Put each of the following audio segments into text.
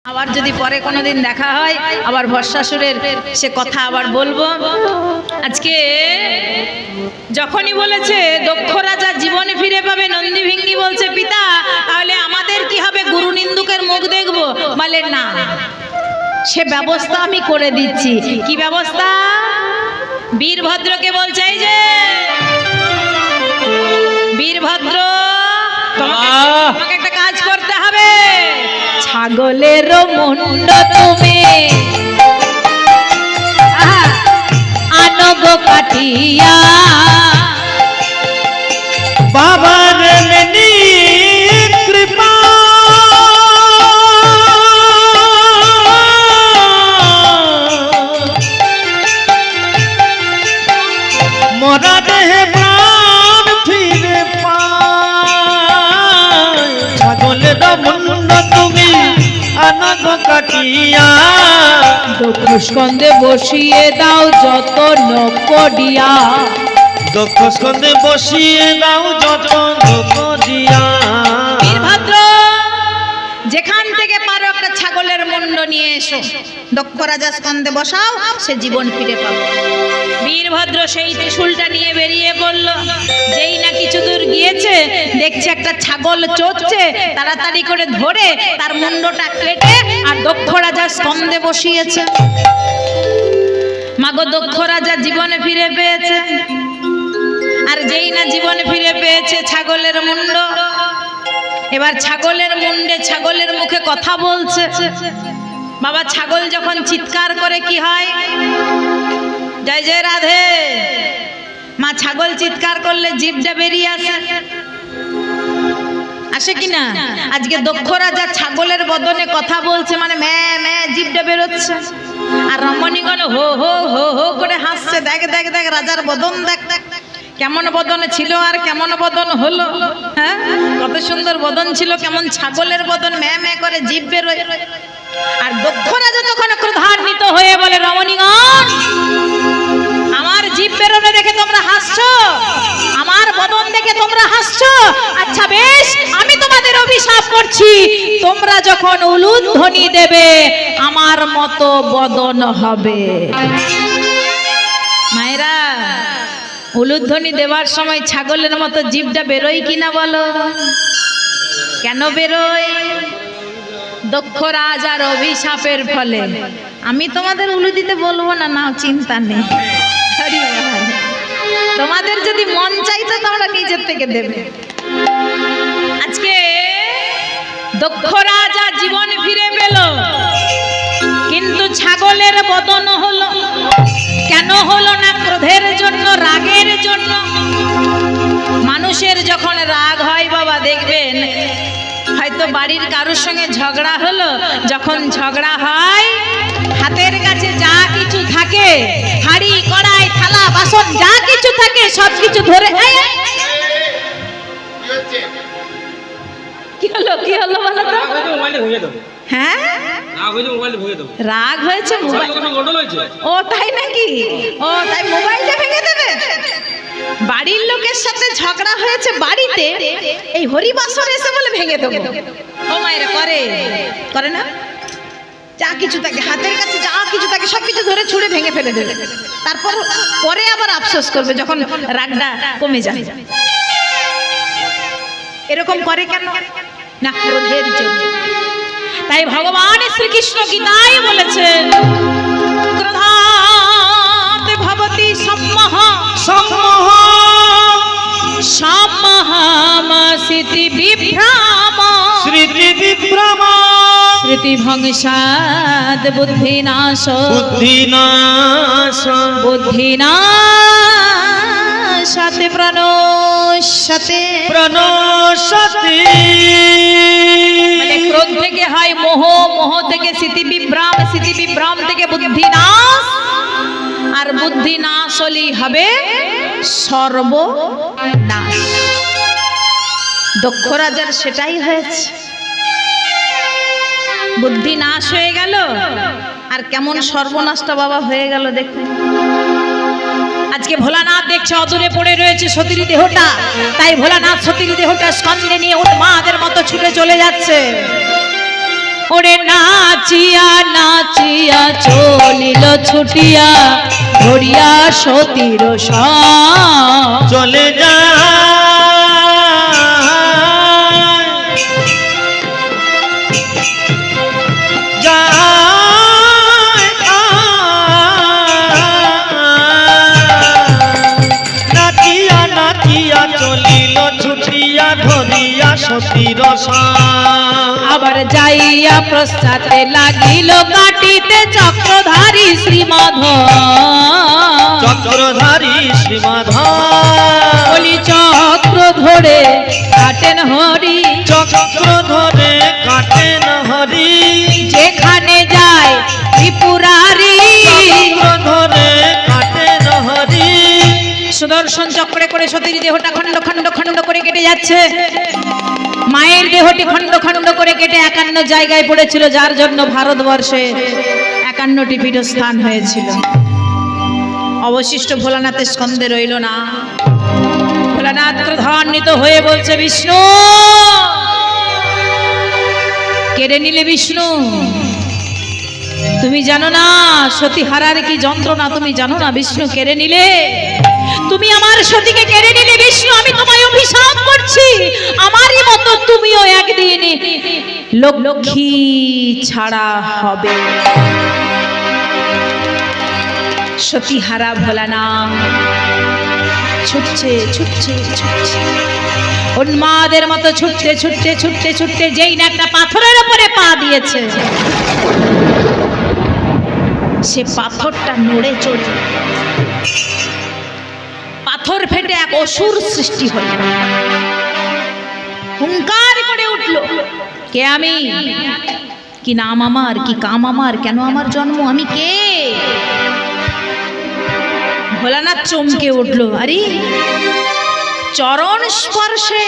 আবার যদি পরে কোনোদিন দেখা হয় আবার ভস্মাসুরের সে কথা আবার বলবো। আজকে যখনই বলেছে দক্ষ রাজা জীবনে ফিরে পাবে, নন্দী ভিঙ্গি বলছে পিতা তাহলে আমাদের কি হবে, গুরু নিন্দুকের মুখ দেখবো? বলে না, সে ব্যবস্থা আমি করে দিচ্ছি। কি ব্যবস্থা? বীরভদ্রকে বলছে, এই যে বীরভদ্র তোমাকে একটা কাজ করতে হবে, ছাগলের মুন্ড তুমি আনব কাটিয়া বাবার মেনি কৃপা মোরা দেহে প্রাণ ফিরে পায়, ছাগলের মুন্ড তুমি আনব কাটিয়া দক্ষ স্কন্ধে বসিয়ে দাও যত নকডিয়া, দক্ষ স্কন্ধে বসিয়ে দাও যত নকডিয়া। বীরভদ্র যেখান থেকে পারো একটা ছাগলের মুন্ড নিয়ে এসো, দক্ষ রাজা স্কন্ধে বসাও, সে জীবন ফিরে পাবে। বীরভদ্র সেই ত্রিশূলটা নিয়ে বেরিয়ে পড়ল। যেই না কিছু দূর গিয়েছে দেখছে একটা ছাগল চড়ছে, তাড়াতাড়ি করে ধরে তার মুন্ডটা কেটে আর দক্ষ রাজা স্কন্ধে বসিয়েছে। মাগো দক্ষ রাজা জীবনে ফিরে পেয়েছে। আর যেই না জীবনে ফিরে পেয়েছে ছাগলের মুন্ড, এবার ছাগলের মুন্ডে ছাগলের মুখে কথা বলছে। বাবা ছাগল যখন চিৎকার করে কি হয়? জয় জয় রাধে। মা ছাগল চিৎকার করলে জিভটা বেরিয়ে আসে, আসে কিনা? আজকে দক্ষ রাজা ছাগলের বদনে কথা বলছে, মানে ম্যা ম্যা জিভটা বেরোচ্ছে। আর রমণীগণ হো হো হো হো করে হাসছে। দেখ দেখ দেখ রাজার বদন দেখ, কেমন বদন ছিল আর কেমন বদন হলো। হ্যাঁ, কত সুন্দর বদন ছিল, কেমন ছাগলের বদন, ম্যা ম্যা করে জিভ বেরোয়। আর দক্ষ রাজা তখন ক্রোধান্বিত হয়ে বলে, রমণীগণ আমার জিভ বেরোনো দেখে তোমরা হাসছো, আমার বদন দেখে তোমরা হাসছো। আচ্ছা বেশ, আমি তোমাদের অভিশাপ করছি, তোমরা যখন উলুধ্বনি দেবে আমার মতো বদন হবে। মায়েরা, উলুধ্বনি দেওয়ার সময় ছাগলের মতো জিভটা বেরোয় কিনা বলো? কেন বেরোয়? দক্ষ রাজার অভিশাপের ফলে। আমি তোমাদের উলু দিতে বলবো না, নাও চিন্তা নেই। তোমাদের যদি মন চাইতো তোমরা নিজের থেকে দেবে। আজকে দক্ষ রাজা জীবন ফিরে পেল, কিন্তু ছাগলের বদন হলো। কেন হলো না? ক্রোধের জন্য, রাগের জন্য। মানুষের যখন রাগ হয় বাবা দেখবেন, হয়তো বাড়ির কারোর সঙ্গে ঝগড়া হলো, যখন ঝগড়া হয় হাতের কাছে যা কিছু থাকে, হাঁড়ি কড়াই থালা বাসন যা কিছু থাকে সব কিছু ধরে কি হলো কি হলো বলো তো? হ্যাঁ, রাগ হয়েছে মোবাইল। ও তাই নাকি? ও তাই মোবাইলটা ভেঙে দেবে? বাড়ির লোকের সাথে ঝগড়া হয়েছে বাড়িতে, এই হরিবাসর এসে বলে ভেঙে দেবো। ও মায়েরা করে করে না? যা কিছু থাকে হাতের কাছে, যা কিছু থাকে সব কিছু ধরে ছুঁড়ে ভেঙে ফেলে দেবে। তারপর পরে আবার আফসোস করবে যখন রাগটা কমে যায়। এরকম করে কেন? না, ক্রোধের জন্য। তাই ভগবান শ্রীকৃষ্ণ গীতায় বলেছেন, ক্রোধাৎ ভবতি সম্মোহ সম্মোহ সম্মোহমসিতি বিভ্রাম স্মৃতি বিভ্রম স্মৃতিভংসাৎ বুদ্ধিনাশ বুদ্ধিনাশ বুদ্ধিনাশাৎ প্রণশ্যতে প্রণশ্যতে। মানে ক্রোধ থেকে হয় মোহ, মোহ থেকে স্মৃতি বিভ্রাম, স্মৃতি বিভ্রাম থেকে বুদ্ধিনাশ, আর বুদ্ধিনাশ হলেই হবে সর্বনাশ। দক্ষ রাজার সেটাই হয়েছে, বুদ্ধি নাশ হয়ে গেল। আর কেমন সর্বনাশটা বাবা হয়ে গেল দেখুন। আজকে ভোলানাথ দেখছে অদূরে পড়ে রয়েছে সতীর দেহটা, তাই ভোলানাথ সতীর দেহটা স্কন্ধে নিয়ে উন্মাদের মতো ছুটে চলে যাচ্ছে। ওরে নাচিয়া নাচিয়া চলিল ছুটিয়া ধরিয়া সতীর সঙ্গ চলে নাচিয়া নাচিয়া চলিল ছুটিয়া ধরিয়া সতীর সঙ্গ আবার যাইয়া প্রস্তাতে লাগিল কাটিতে চক্রধারী শ্রীমাধব চক্রধারী শ্রীমাধব বলি চক্র ধরে কাটেন হরি চক্র ধরে কাটেন হরি যেখানে যায় ত্রিপুরারি চক্র ধরে কাটেন হরি সুদর্শন চক্রে করে সতীর দেহটা খণ্ড খণ্ড খণ্ড করে কেটে যাচ্ছে মায়ের দেহটি খণ্ড খণ্ড করে কেটে 51 জায়গায় পড়েছিল যার জন্য ভারতবর্ষে 51টি পীঠস্থান হয়েছিল অবশিষ্ট ভোলানাথের স্কন্ধে রইল না ভোলানাথ ক্রোধান্বিত হয়ে বলছে বিষ্ণু কেড়ে নিলে বিষ্ণু তুমি জানো না সতী হারার কি যন্ত্রণা তুমি জানো না বিষ্ণু কেড়ে নিলে তুমি আমার সতীকে কেড়ে নিলে বিষ্ণু আমি তোমায় অভিশাপ করছি আমারই মতো তুমিও একদিন লক্ষ্মী ছাড়া হবে সতী হারা ভোলানাথ ছুটছে ছুটছে ছুটছে উন্মাদের মতো ছুটতে ছুটতে ছুটতে ছুটতে যেই না একটা পাথরের উপরে পা দিয়েছে সে পাথরটা নড়ে চড়ে পাথর ফেটে এক অসুর সৃষ্টি হল হুঙ্কার করে উঠল কে আমি কি নাম আমার কি কাম আমার কেন আমার জন্ম আমি কে ভোলানাথ চমকে উঠল আরে চরণ স্পর্শে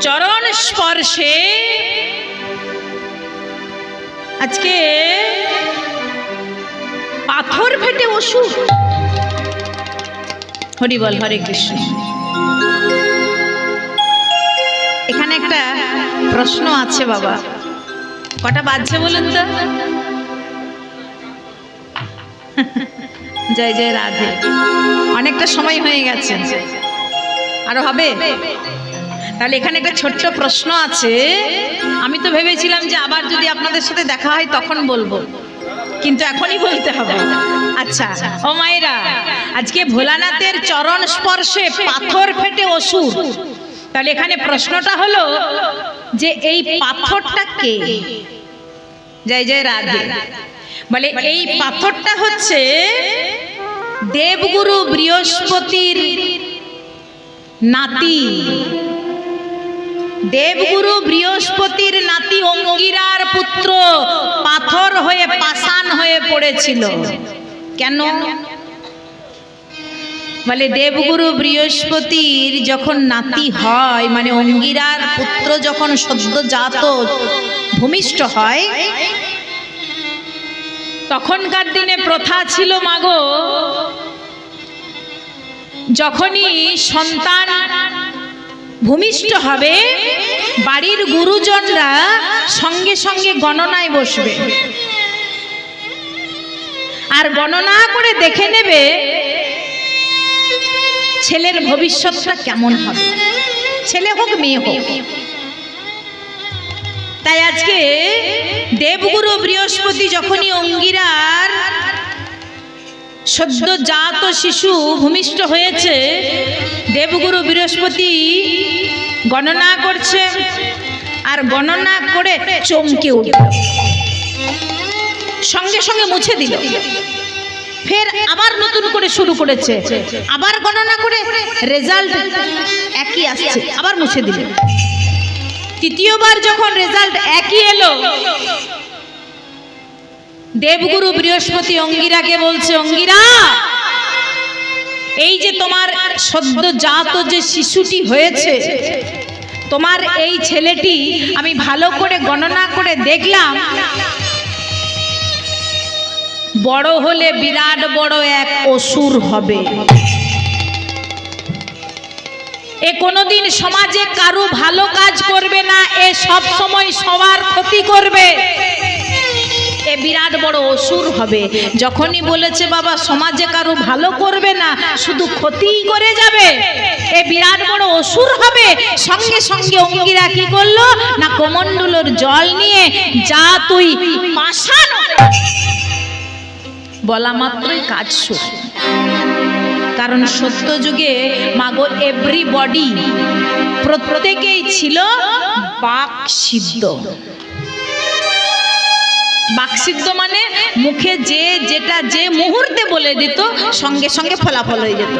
চরণ স্পর্শে আজকে পাথর ফেটে অসুর হরি বল হরে কৃষ্ণ এখানে একটা প্রশ্ন আছে বাবা কটা বাজছে বলুন তো জয় জয় রাধে অনেকটা সময় হয়ে গেছে আরো হবে তাহলে এখানে একটা ছোট্ট প্রশ্ন আছে আমি তো ভেবেছিলাম যে আবার যদি আপনাদের সাথে দেখা হয় তখন বলবো কিন্তু এখনই বলতে হবে আচ্ছা ও মায়েরা আজকে ভোলানাথের চরণ স্পর্শে পাথর ফেটে অসুর তাহলে এখানে প্রশ্নটা হলো যে এই পাথরটা কে জয় জয় রাধে বলে এই পাথরটা হচ্ছে দেবগুরু বৃহস্পতির নাতি দেবগুরু বৃহস্পতির নাতি অঙ্গিরার পুত্র পাথর হয়ে পাষাণ হয়ে পড়েছিল কেন বলে দেবগুরু বৃহস্পতির যখন নাতি হয় মানে অঙ্গিরার পুত্র যখন সদ্যজাত ভূমিষ্ঠ হয় তখনকার দিনে প্রথা ছিল মাগো যখনই সন্তান ভূমিষ্ঠ হবে বাড়ির গুরুজনরা সঙ্গে সঙ্গে গণনায় বসবে আর গণনা করে দেখে নেবে ছেলের ভবিষ্যৎটা কেমন হবে ছেলে হোক মেয়ে হোক তাই আজকে দেবগুরু বৃহস্পতি যখনই অঙ্গিরার সদ্যজাত শিশু ভূমিষ্ঠ হয়েছে দেবগুরু বৃহস্পতি গণনা করছে আর গণনা করে চমকে উঠল সঙ্গে সঙ্গে মুছে দিল ফের আবার নতুন করে শুরু করেছে আবার গণনা করে রেজাল্ট একই আসছে আবার মুছে দিল তৃতীয়বার যখন রেজাল্ট একই এলো দেবগুরু বৃহস্পতি অঙ্গিরাকে বলছে অঙ্গিরা এই যে তোমার সদ্যজাত যে শিশুটি হয়েছে তোমার এই ছেলেটি আমি ভালো করে গণনা করে দেখলাম বড় হলে বিরাট বড় এক অসুর হবে এ কোনোদিন সমাজে কারো ভালো কাজ করবে না, এ সব সময় সবার ক্ষতি করবে। এ বিরাট বড় অসুর হবে। যখনই বলেছে বাবা সমাজে কারো ভালো করবে না, শুধু ক্ষতিই করে যাবে, এ বিরাট বড় অসুর হবে। সঙ্গে সঙ্গে অঙ্গিরা কি করলো না, কমণ্ডলুর জল নিয়ে যা তুই পাষাণ, বলা মাত্রই কাজ শুরু। কারণ সত্য যুগে মাগো এভরিবডি, প্রত্যেকেই ছিল বাকসিদ্ধ। বাকসিদ্ধ মানে মুখে যে যেটা যে মুহূর্তে বলে দিত সঙ্গে সঙ্গে ফলাফল হয়ে যেত।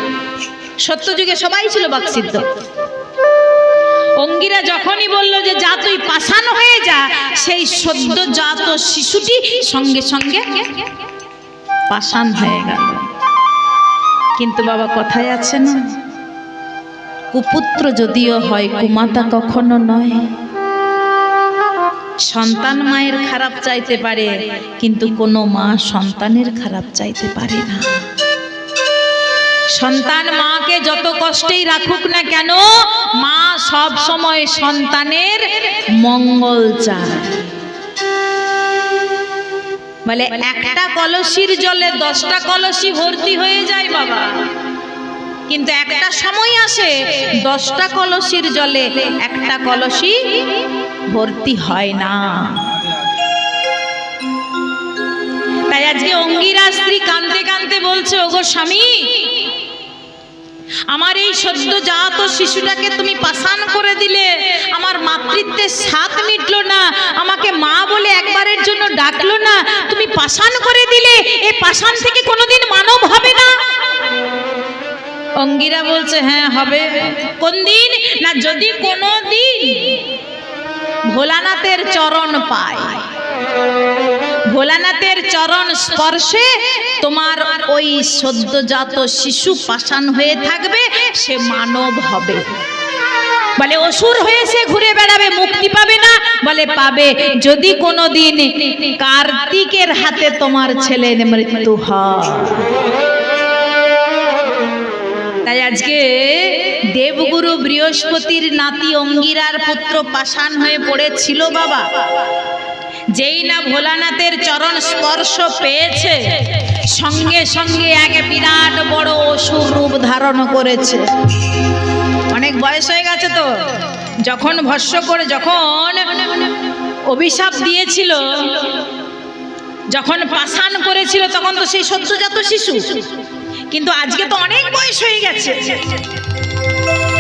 সত্য যুগে সবাই ছিল বাকসিদ্ধ। অঙ্গিরা যখনই বলল যে যা তুই পাষাণ হয়ে যা, সেই সদ্যজাত শিশুটি সঙ্গে সঙ্গে পাষাণ হয়ে গেল। কিন্তু বাবা কথায় আছে না, কুপুত্র যদিও হয় কুমাতা কখনো নয়। সন্তান মায়ের খারাপ চাইতে পারে, কিন্তু কোনো মা সন্তানের খারাপ চাইতে পারে না। সন্তান মাকে যত কষ্টেই রাখুক না কেন, মা সব সময় সন্তানের মঙ্গল চায়। বলে একটা কলসির জলে 10টা কলসি ভর্তি হয়ে যায় বাবা, কিন্তু একটা সময় আসে 10টা কলসির জলে একটা কলসি ভর্তি হয় না। তাই আজকে অঙ্গিরা স্ত্রী কাঁদতে কাঁদতে বলছে, ওগো স্বামী, আমার এই সদ্যজাত শিশুটাকে তুমি পাষাণ করে দিলে, আমার মাতৃত্বের স্বাদ মিটলো না, আমাকে মা বলে একবারের জন্য ডাকলো না, তুমি পাষাণ করে দিলে, এই পাষাণ থেকে কোনোদিন মানব হবে না। অঙ্গিরা বলছে হ্যাঁ হবে। কোন দিন না, যদি কোনোদিন ভোলানাথের চরণ পায়, ভোলানাথের চরণ স্পর্শে তোমার ওই সদ্যজাত শিশু পাষাণ হয়ে থাকবে, সে মানব হবে। বলে অসুর হয়ে সে ঘুরে বেড়াবে, মুক্তি পাবে না? বলে পাবে, যদি কোনোদিন কার্তিকের হাতে তোমার ছেলের মৃত্যু হয়। তাই আজকে দেবগুরু বৃহস্পতির নাতি অঙ্গিরার পুত্র পাষাণ হয়ে পড়েছিল বাবা। যেই না ভোলানাথের চরণ স্পর্শ পেয়েছে, সঙ্গে সঙ্গে এক বিরাট বড় অসুর রূপ ধারণ করেছে। অনেক বয়স হয়ে গেছে তো, যখন ভস্য করে, যখন অভিশাপ দিয়েছিল, যখন পাষাণ করেছিল, তখন তো সেই সদ্যজাত শিশু, কিন্তু আজকে তো অনেক বয়স হয়ে গেছে।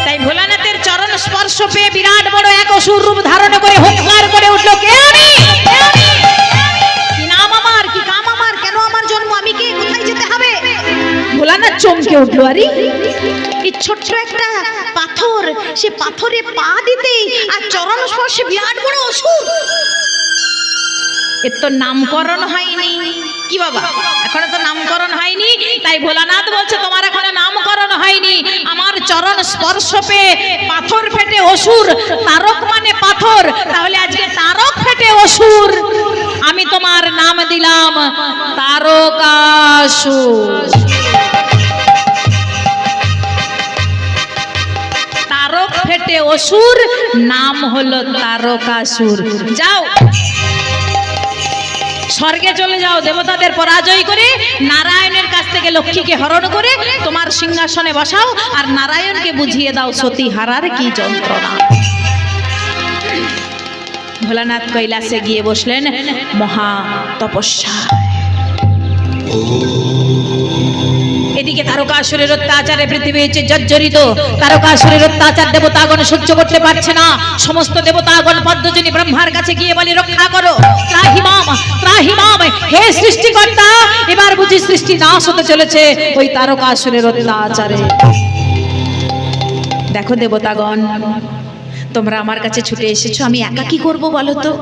তাই ভোলানাথের চরণ স্পর্শ পেয়ে বিরাট বড় এক অসুর রূপ ধারণ করে হুঙ্কার করে উঠল, কে আমি? কি নাম আমার? কি কাম আমার? কেন আমার জন্ম? আমি কে? কোথায় যেতে হবে? ভোলানাথ চমকে উঠল, আরে এই ছোট্ট একটা পাথর, সে পাথরে পা দিতেই আর চরণ স্পর্শে বিরাট বড় অসুর। এর তো নামকরণ হয়নি। কি বাবা, এখনো তো নামকরণ হয়নি। তাই ভোলানাথ বলছে তোমার এখনো নামকরণ হয়নি। আমার চরণ স্পর্শ পেয়ে পাথর ফেটে অসুর, তারক মানে পাথর, তাহলে আজকে তারক ফেটে অসুর, আমি তোমার নাম দিলাম তারকাসুর। তারক ফেটে অসুর, নাম হলো তারকাসুর। যাও স্বর্গে চলে যাও, দেবতাদের পরাজয় করে নারায়ণের কাছ থেকে লক্ষ্মীকে হরণ করে তোমার সিংহাসনে বসাও, আর নারায়ণকে বুঝিয়ে দাও সতী হারার কি যন্ত্রণা। ভোলানাথ কৈলাসে গিয়ে বসলেন মহা তপস্যা। এদিকে তারকাসুরের অত্যাচারে পৃথিবী হচ্ছে জর্জরিত। তারকাসুরের অত্যাচার দেবতাগণ সহ্য করতে পারছে না। সমস্ত দেবতাগণ পদ্মজনী ব্রহ্মার কাছে গিয়ে বলে, রক্ষা করো, ত্রাহি মাম, ত্রাহি মাম, হে সৃষ্টিকর্তা, এবার বুঝি সৃষ্টি নাশ হতে চলেছে ওই তারকাসুরের অত্যাচারে। দেখো দেবতাগণ, তোমরা আমার কাছে ছুটে এসেছো, আমি একা কি করব বলো তো?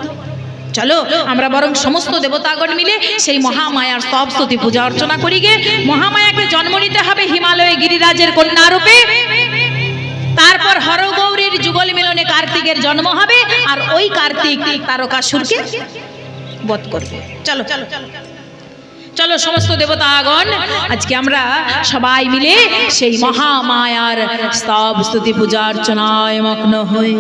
চলো আমরা বরং সমস্ত দেবতাগণ মিলে সেই মহামায়ার স্তব স্তুতি পূজা অর্চনা করি গে। মহামায়াকে জন্ম নিতে হবে হিমালয়ে গিরিরাজের কন্যা রূপে, তারপর হরগৌরীর যুগল মিলনে কার্তিকের জন্ম হবে, আর ওই কার্তিক তারকাসুরকে বধ করবে। চলো চলো। চলো সমস্ত দেবতাগণ আজকে আমরা সবাই মিলে সেই মহামায়ার স্তব স্তুতি পূজা অর্চনায় মগ্ন হই।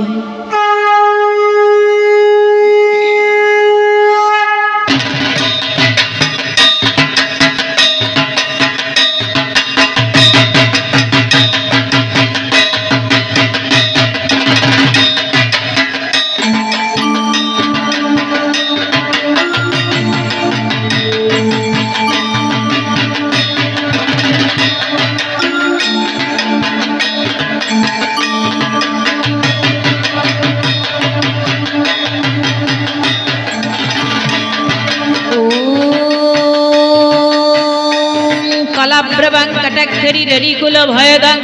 कलाभ्रवं कटक्षरिकुल भयदं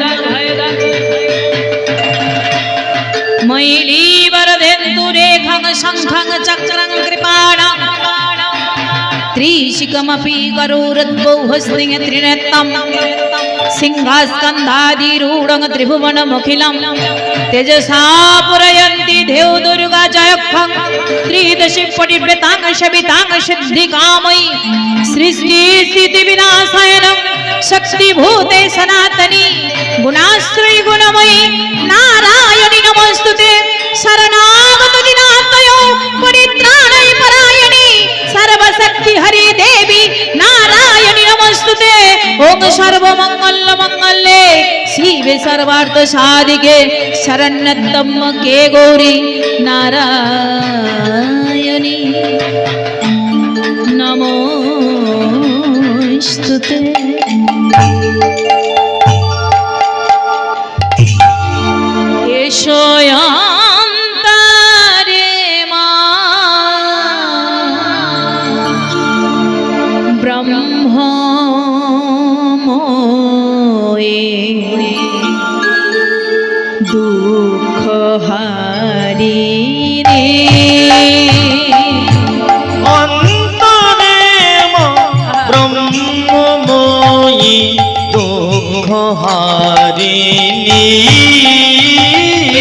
मैलीवरदेन्दुरेखं शङ्खं चक्रं कृपाणं त्रिशिखमपि करोरद्बौहस्तिं त्रिनेत्रं सिंहास्कन्धादिरूढं त्रिभुवनमखिलं तेजसा पुरयन्ति देवदुर्गा जयखं त्रिदशि परिवृतां शवितां सिद्धिकामयि सृष्टिस्थितिविनाशायनं शक्तिभूते सनातनी गुणाश्रयी गुणमयी नारायणी नमस्तुते शरणागत दिनात्मयो परित्राणै परायणी सर्वशक्ति हरि देवी नारायणी नमस्तुते ओम सर्वमंगल मंगले शिवे सर्वार्थ साधिके शरण्यत्तम्के गौरी नारायणी नमोस्तुते। एषोऽयन्तरे मा ब्रह्ममोये दुःखहारिणे হারিণী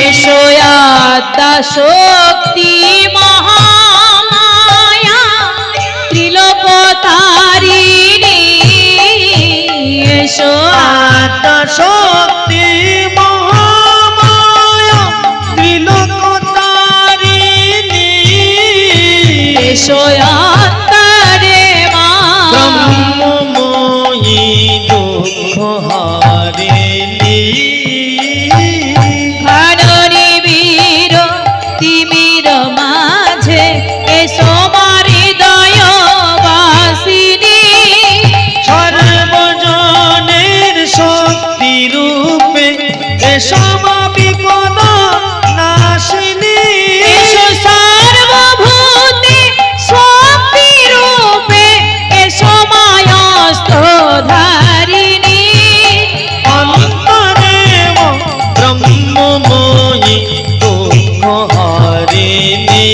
এষোয়াদ্যা শক্তি মহামায়া ত্রিলোকতারিণী এষোয়াদ্যা শক্তি মহামায়া ত্রিলোকতারিণী এষোয়ান্তরে মা ব্রহ্মময়ী দুঃখহারিণী ঘননি বীর তিমির মাঝে এসো হৃদয় বাসিনী সর্বজনের শক্তি রূপে বিপদ নাশিনী এসো সর্বভূতে শক্তি রূপে এসো মায়াস্ত ধারিণী অন্তরেব ব্রহ্মময়ী দুঃখহারিণী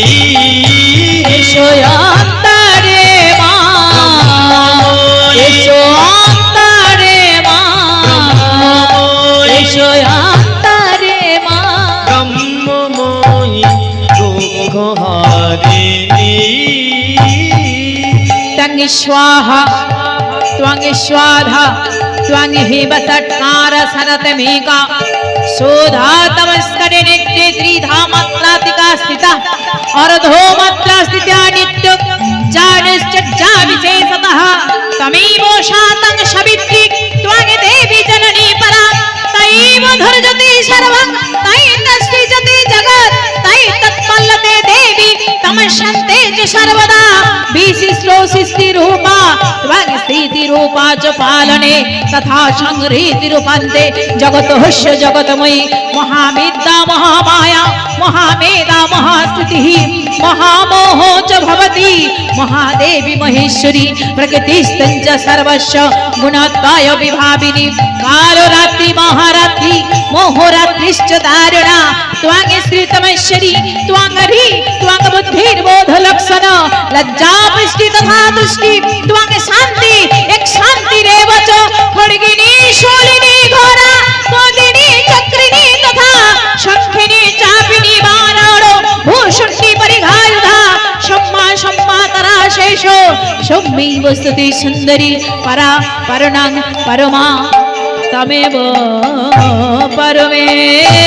এসো অন্তরে মা এসো অন্তরে মা এসো অন্তরে মা ব্রহ্মময়ী দুঃখহারিণী ত্বং স্বাহা ত্বং স্বাধা ত্বং হিবসৎকার সরতমেকা शोधातमस्करे नेत्रे त्रिधा मात्रातिका स्थिता अर्धो मात्रा स्थित्या नित्य जानिश्चर्या विशेषतः तमेव शातं सवित्री त्वं देवी जननी परा तैव धर्जति सर्वं तैः सृजति जगत् तैः तत्पल्लते देवी तमस्यन्ते च सर्वदा विशिष्टो सृष्टिरूपा त्वं स्थितिरूपा च पालने तथा संहृतिरूपान्ते जगतोऽस्य जगतमयी महाविद्या महामाया महामेधा महास्थितिः महामोहो च भवति महादेवी महेश्वरी प्रकृतिस्तञ्च सर्वस्य गुणत्वाय विभाविनी कालरात्रि महारात्रि मोहरात्रिश्च दारुणा त्वं श्रीतमेश्वरी त्वं हरि त्वं बुद्धिर्बोधलक्षण लज्जा पुष्टि तथा तुष्टि त्वं शान्ति एक शान्तिरेव च खड्गिनी शूलिनी घोरा त्वदिनी चक्रिणी तथा शङ्खिनी चापिनी वाराणो भूषुण्डी परिघायुधा सम्मा सम्मातरा शेषो ব্রহ্মৈব স্তুতি সুন্দরী পরা পরনাং পরমা তমেব পরমেশ্বরী।